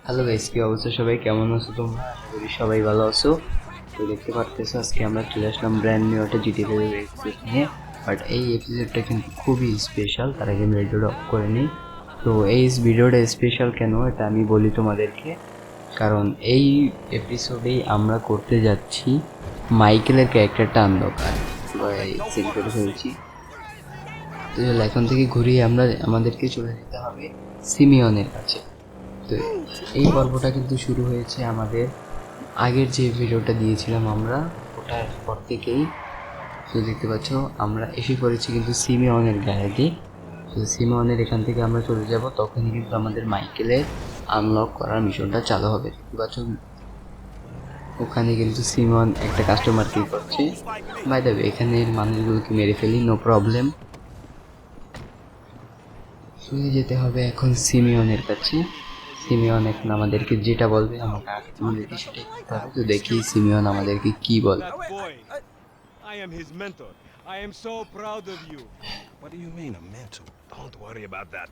Hello guys, কি অবস্থা? সবাই কেমন আছো? তোমরা আশা করি সবাই ভালো আছো। তো দেখতে পারতেছো আজকে আমরা চলে আসলাম ব্র্যান্ড নিউ একটা জিটিএ এপিসোড নিয়ে। বাট এই এপিসোডটা কিন্তু খুবই স্পেশাল, তার আগে আমি ভিডিওটা অফ করে নিই। তো এই ভিডিওটা স্পেশাল কেন এটা আমি বলি তোমাদেরকে। কারণ এই এপিসোডেই আমরা করতে যাচ্ছি মাইকেলের ক্যারেক্টারটা আনলক, আর সেট করে ফেলছি। তো এখন থেকে ঘুরিয়ে আমাদেরকে চলে যেতে হবে সিমিয়নের কাছে। তো এই পর্বটা কিন্তু শুরু হয়েছে আমাদের আগের যে ভিডিওটা দিয়েছিলাম আমরা, ওটার পর থেকেই। তো দেখতে পাচ্ছ আমরা এসে পড়েছি কিন্তু সিমিয়নের গ্যারেজে। তো সিমিয়নের এখান থেকে আমরা চলে যাব, তখনই কিন্তু আমাদের মাইকেলের আনলক করার মিশনটা চালু হবে। দেখতে পাচ্ছ ওখানে কিন্তু সিমিয়ন একটা কাস্টমার কি করছে। বাই দ্য ওয়ে, এখানের মানুষগুলোকে মেরে ফেলি, নো প্রবলেম। চলে যেতে হবে এখন সিমিয়নের কাছে। সিমিয়ন এখন আমাদেরকে যেটা বলবে আমাদেরকে সেটাই করতে হবে। তো দেখি সিমিয়ন আমাদেরকে কি বলে। That boy, I am his mentor. I am so proud of you. What do you mean, a mantle? Don't worry about that.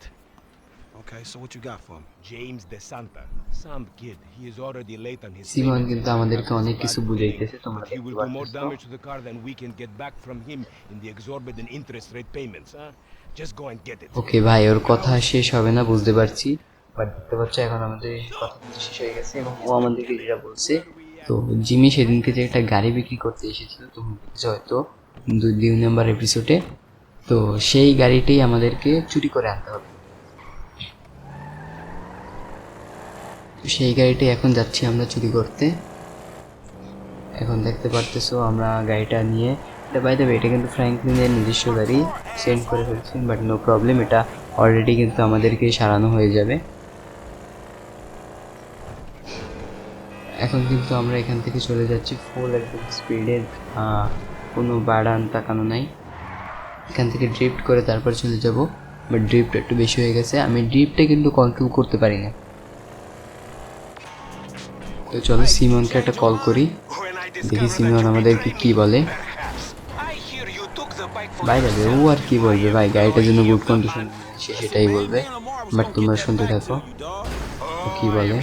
Okay, so what you got for me? James DeSanta, some kid. He is already late on his সিমিয়ন payments. কিন্তু I আমাদেরকে have অনেক this কিছু bad বুঝাইতেছে, feeling, তোমরা but he দেখতে will do more পারতেছো। damage to the car than we can get back from him in the exorbitant interest rate payments, huh? Just go and get it. ওকে ভাই, ওর কথা শেষ হবে না বুঝতে পারছি, বাট দেখতে পাচ্ছ এখন আমাদের কথা কিন্তু শেষ হয়ে গেছে এবং ও আমাদেরকে যেটা বলছে। তো জিমি সেদিনকে যে একটা গাড়ি বিক্রি করতে এসেছিল, তুমি দেখেছো হয়তো 2 নম্বর এপিসোডে। তো সেই গাড়িটাই আমাদেরকে চুরি করে আনতে হবে। তো সেই গাড়িটাই এখন যাচ্ছি আমরা চুরি করতে। এখন দেখতে পারতেছো আমরা গাড়িটা নিয়ে, বাই দ্য ওয়ে এটা কিন্তু ফ্র্যাঙ্কলিনের নিজস্ব গাড়ি, সেন্ড করে ফেলছি, বাট নো প্রবলেম, এটা অলরেডি কিন্তু আমাদেরকে সারানো হয়ে যাবে। এখন কিন্তু আমরা এখান থেকে চলে যাচ্ছি ফুল একদম স্পিডে, কোনো বাড়ান তাকানো নাই। এখান থেকে ড্রিফট করে তারপর চলে যাব, বাট ড্রিফট একটু বেশি হয়ে গেছে, আমি ড্রিফটে কিন্তু কন্ট্রোল করতে পারি না। তো চলো সিমনকে একটা কল করি, দেখি সিমন আমাদেরকে কি বলে। ভাই যাবে ও আর কি বলবে ভাই, গাড়িটার জন্য গুড কন্ডিশন সে সেটাই বলবে, বাট তোমরা শুনতে থাকো ও কি বলে।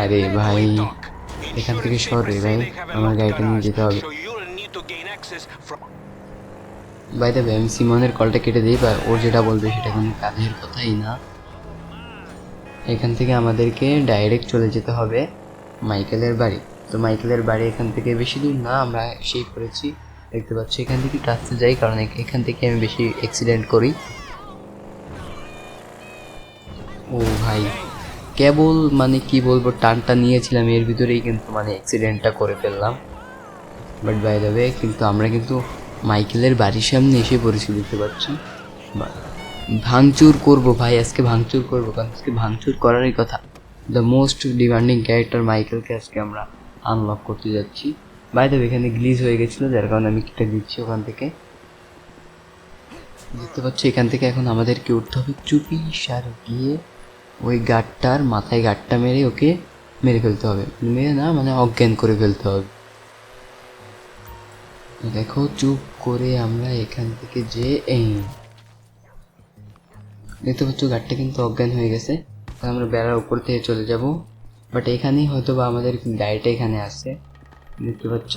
আরে ভাই এখান থেকে সর রে ভাই, আমার গাড়িটা নিয়ে যেতে হবে। বাই দ্য ওয়ে আমি সিমনের কলটা কেটে দিই, বা ওর যেটা বলবে সেটা কোনো কাজের কথাই না। এখান থেকে আমাদেরকে ডাইরেক্ট চলে যেতে হবে মাইকেলের বাড়ি। তো মাইকেলের বাড়ি এখান থেকে বেশি দূর না, আমরা সেই করেছি দেখতে পাচ্ছি। এখান থেকে রাস্তা যাই, কারণ এখান থেকে আমি বেশি অ্যাক্সিডেন্ট করি। ও ভাই কেবল মানে কি বলবো, টানটা নিয়েছিলাম এর ভিতরেই কিন্তু মানে অ্যাক্সিডেন্টটা করে ফেললাম। বাট বাই দ্য ওয়ে কিন্তু আমরা কিন্তু মাইকেলের বাড়ির সামনে এসে পড়েছি, দেখতে পাচ্ছি। ভাঙচুর করবো ভাই, আজকে ভাঙচুর করবো, কারণ আজকে ভাঙচুর করারই কথা। দ্য মোস্ট ডিমান্ডিং ক্যারেক্টার মাইকেলকে আজকে আমরা আনলক করতে যাচ্ছি। বাই দ্য ওয়ে এখানে গ্লিজ হয়ে গেছিলো, যার কারণে আমি কিটা দিচ্ছি ওখান থেকে। দেখতে পাচ্ছি এখান থেকে এখন আমাদেরকে উঠতে হবে চুপি সার গিয়ে ওই গাড়টার মাথায় গাড়টা মেরে ওকে মেরে ফেলতে হবে, মেরে না মানে অজ্ঞান করে ফেলতে হবে। দেখো চুপ করে আমরা এখান থেকে যে এই দেখতে পাচ্ছ গাড়িটা কিন্তু অজ্ঞান হয়ে গেছে। আমরা বেড়ার উপর থেকে চলে যাব, বাট এখানেই হয়তো বা আমাদের গাড়িটা এখানে আসছে, দেখতে পাচ্ছ।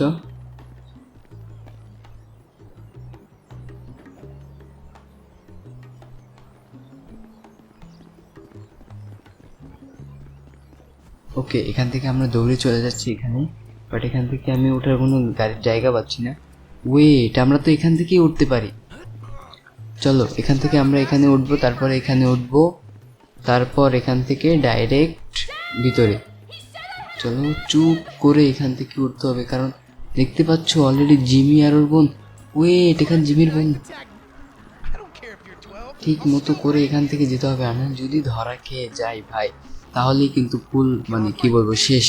ওকে এখান থেকে আমরা দৌড়ে চলে যাচ্ছি এখানে, বাট এখান থেকে আমি ওঠার কোনো গাড়ির জায়গা পাচ্ছি না। ওয়েট, আমরা তো এখান থেকেই উঠতে পারি। চলো এখান থেকে আমরা এখানে উঠবো, তারপর এখানে উঠবো, তারপর এখান থেকে ডাইরেক্ট ভিতরে। চলো চুপ করে এখান থেকে উঠতে হবে, কারণ দেখতে পাচ্ছ অলরেডি জিমি আর ওর বোন। ওয়েট, এখানে জিমির বোন। ঠিক মতো করে এখান থেকে যেতে হবে, আর যদি ধরা খেয়ে যাই ভাই তাহলেই কিন্তু ফুল মানে কি বলবো শেষ।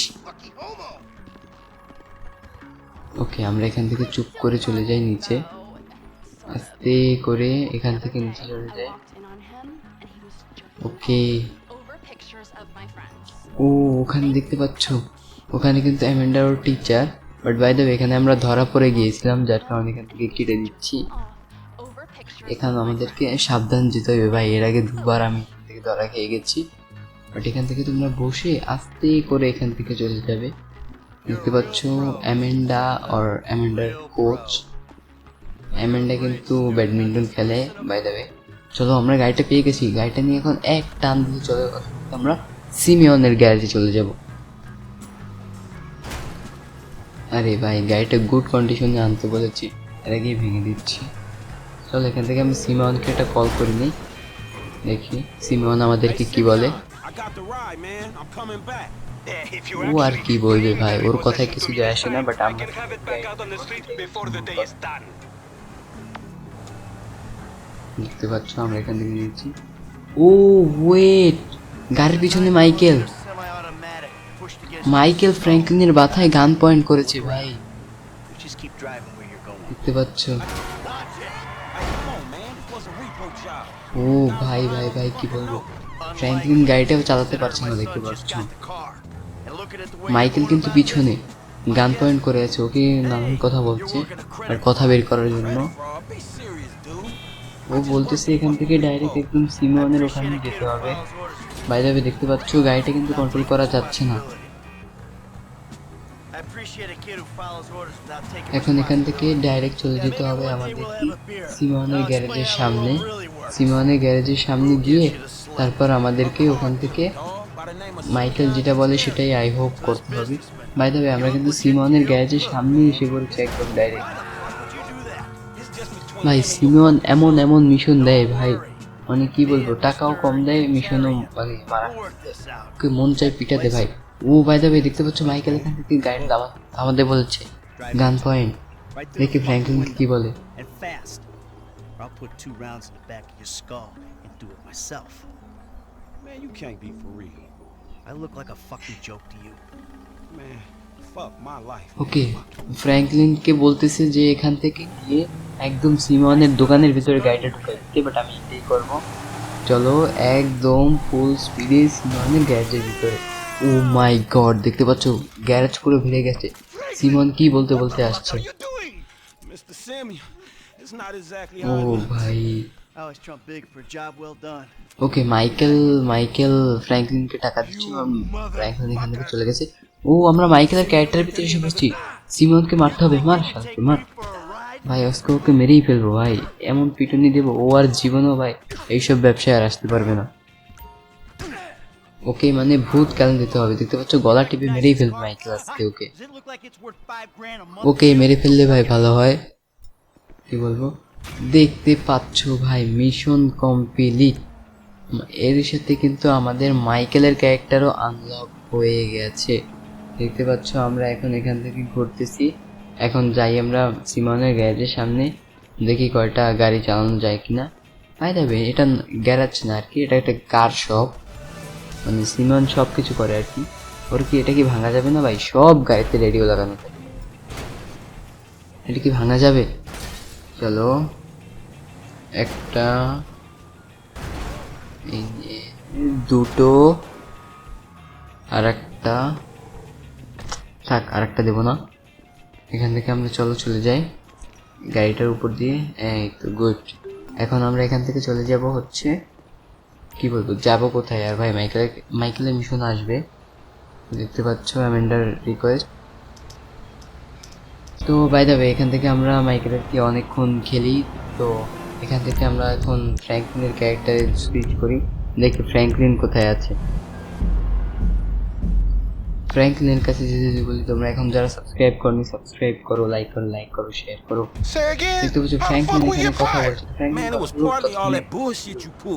ওকে আমরা এখান থেকে চুপ করে চলে যাই নিচে, আস্তে করে এখান থেকে নিচে চলে যাই। ওকে ও ওখানে দেখতে পাচ্ছ, ওখানে কিন্তু অ্যামেন্ডার ওর teacher, but by the way এখানে আমরা ধরা পড়ে গিয়েছিলাম, যার কারণে এখান থেকে কেটে দিচ্ছি। এখানে আমাদেরকে সাবধান যেতে হবে ভাই, এর আগে দুবার আমি এখান থেকে ধরা খেয়ে গেছি। বাট এখান থেকে তোমরা বসে আস্তে করে এখান থেকে চলে যাবে। দেখতে পাচ্ছ অ্যামেন্ডা আর অ্যামেন্ডার কোচ। অ্যামেন্ডা কিন্তু ব্যাডমিন্টন খেলে বাই দ্য ওয়ে। চলো আমরা গাড়িটা পেয়ে গেছি, গাড়িটা নিয়ে এখন এক টান দিয়ে চলে আমরা সিমিয়নের গ্যারেজে চলে যাব। আরে ভাই গাড়িটা গুড কন্ডিশনে আনতে বলেছি, এর আগেই ভেঙে দিচ্ছি। চলো এখান থেকে আমি সিমিয়নকে একটা কল করে নিই, দেখি সিমিয়ন আমাদেরকে কি বলে। I got the ride, man. I'm coming back. If you ও আর কি বলবে ভাই, ওর কথায় কিছু যায় আসে না। বাট I আমরা can have it back out on the street before the day is done. দেখতে পাচ্ছ আমরা এখান থেকে নিয়েছি। ও ওয়েট, গাড়ির পিছনে মাইকেল, মাইকেল ফ্র্যাঙ্কলিনের মাথায় গান পয়েন্ট করেছে ভাই, দেখতে পাচ্ছ। Hey, come on, man. It was a repo job. ও ভাই ভাই ভাই কি বলবো, ফ্র্যাঙ্কলিন গাড়িটাও চালাতে পারছে না, দেখতে পাচ্ছ। মাইকেল কিন্তু পিছনে গান পয়েন্ট করে আছে, ওকে নানান কথা বলছে আর কথা বের করার জন্য। Bro, be serious, dude. ও বলতেছে এখান থেকে ডাইরেক্ট একদম সিমিয়নের ওখানে যেতে হবে। বাই দ্য ওয়ে দেখতে পাচ্ছ গাড়িটা কিন্তু কন্ট্রোল করা যাচ্ছে না। এখন এখান থেকে ডাইরেক্ট চলে যেতে হবে আমাদের সিমিয়নের গ্যারেজের সামনে। সিমিয়নের গ্যারেজের সামনে গিয়ে তারপর আমাদেরকে ওখান থেকে By the name of Michael যেটা বলে সেটাই আই হোপ করতে হবে। বাই দ্য ওয়ে আমরা কিন্তু সিমিয়নের গ্যারেজের সামনে এসে পড়েছি একদম ডাইরেক্ট। ভাই সিমিয়ন এমন এমন মিশন দেয় ভাই, মানে কি বলবো, টাকাও কম দেয়, মিশনও মানে মারা ওকে মন চাই পিটাতে ভাই। ও বাই দ্য ওয়ে দেখতে পাচ্ছ মাইকেল এখান থেকে গাড়ি আমাদের বলছে গান পয়েন্ট, দেখি ফ্র্যাঙ্কলিন কি বলে। And fast, or I'll put 2 rounds in the back of your skull and do it myself. Man, you can't be for real. I look like a fucking joke to you. Man, fuck my life. ওকে ফ্র্যাঙ্কলিনকে বলতেছে যে এখান থেকে গিয়ে একদম সিমিয়নের দোকানের ভিতরে গাড়িটা ঢুকাই দিতে, বাট আমি এটাই করবো। চলো একদম ফুল স্পিডে সিমিয়নের গ্যারেজের ভিতরে। ও মাই গড দেখতে পাচ্ছ গ্যারেজ পুরো ভিড়ে গেছে। সিমন কি বলতে বলতে আসছে। What are you doing? Mr. Simeon, it's not exactly oh how it ভাই I always trump big for a job well done. Okay Michael ফ্র্যাঙ্কলিনকে টাকা দিচ্ছে, ফ্র্যাঙ্কলিন এখান থেকে চলে গেছে। ও আমরা মাইকেলের ক্যারেক্টারের ভিতরে এসে বসছি, সিমনকে মারতে হবে, মার শালাকে মার ভাই, আজকে ওকে মেরেই ফেলবো ভাই, এমন পিটুনি দেবো ও আর জীবনও ভাই এইসব ব্যবসায় আর আসতে পারবে না। ওকে মানে ভূত কাল দিতে হবে, দেখতে পাচ্ছ গলা টিপে মেরেই ফেলবে মাইকেল আজকে ওকে। Does it look like it's worth $5,000 a month? ওকে মেরে ফেললে ভাই ভালো হয়, কি বলবো। দেখতে পাচ্ছ ভাই মিশন কমপ্লিট, এর সাথে কিন্তু আমাদের মাইকেলের ক্যারেক্টারও আনলক হয়ে গেছে। দেখতে পাচ্ছ আমরা এখন এখান থেকে ঘুরতেছি। এখন যাই আমরা সিমনের গ্যারেজের সামনে, দেখি কয়টা গাড়ি চালানো যায় কিনা। ভাই দেবে এটা গ্যারেজ না আর কি, এটা একটা কার শপ, মানে সিমন সব কিছু করে আর কি। ওর কি এটা কি ভাঙা যাবে না ভাই, সব গাড়িতে রেডিও লাগানো থাকে, এটা কি ভাঙা যাবে? চলো একটা এই যে দুটো আর একটা থাক, আর একটা দেবো না। এখান থেকে আমরা চলে যাই গাড়িটার উপর দিয়ে, এই তো গুড। এখন আমরা এখান থেকে চলে যাব হচ্ছে কি বলবো, যাবো কোথায় আর ভাই, মাইকেলের মিশন আসবে দেখতে পাচ্ছ, অ্যামেন্ডার রিকোয়েস্ট। তো বাই দ্য ওয়ে এখান থেকে আমরা মাইকেলের কি অনেকক্ষণ খেলি, তো এখান থেকে আমরা এখন ফ্র্যাঙ্কলিনের ক্যারেক্টারে সুইচ করি, দেখি ফ্র্যাঙ্কলিন কোথায় আছে। ফ্র্যাঙ্কলিনের কাছে যদি বলি তোমরা এখন যারা সাবস্ক্রাইব করনি সাবস্ক্রাইব করো, লাইক করো, শেয়ার করো। Say again? দেখতে পাচ্ছ How the Franklin fuck we এখানে get কথা fired? বলছে। Franklin Man, it was partly all that bullshit you pulled.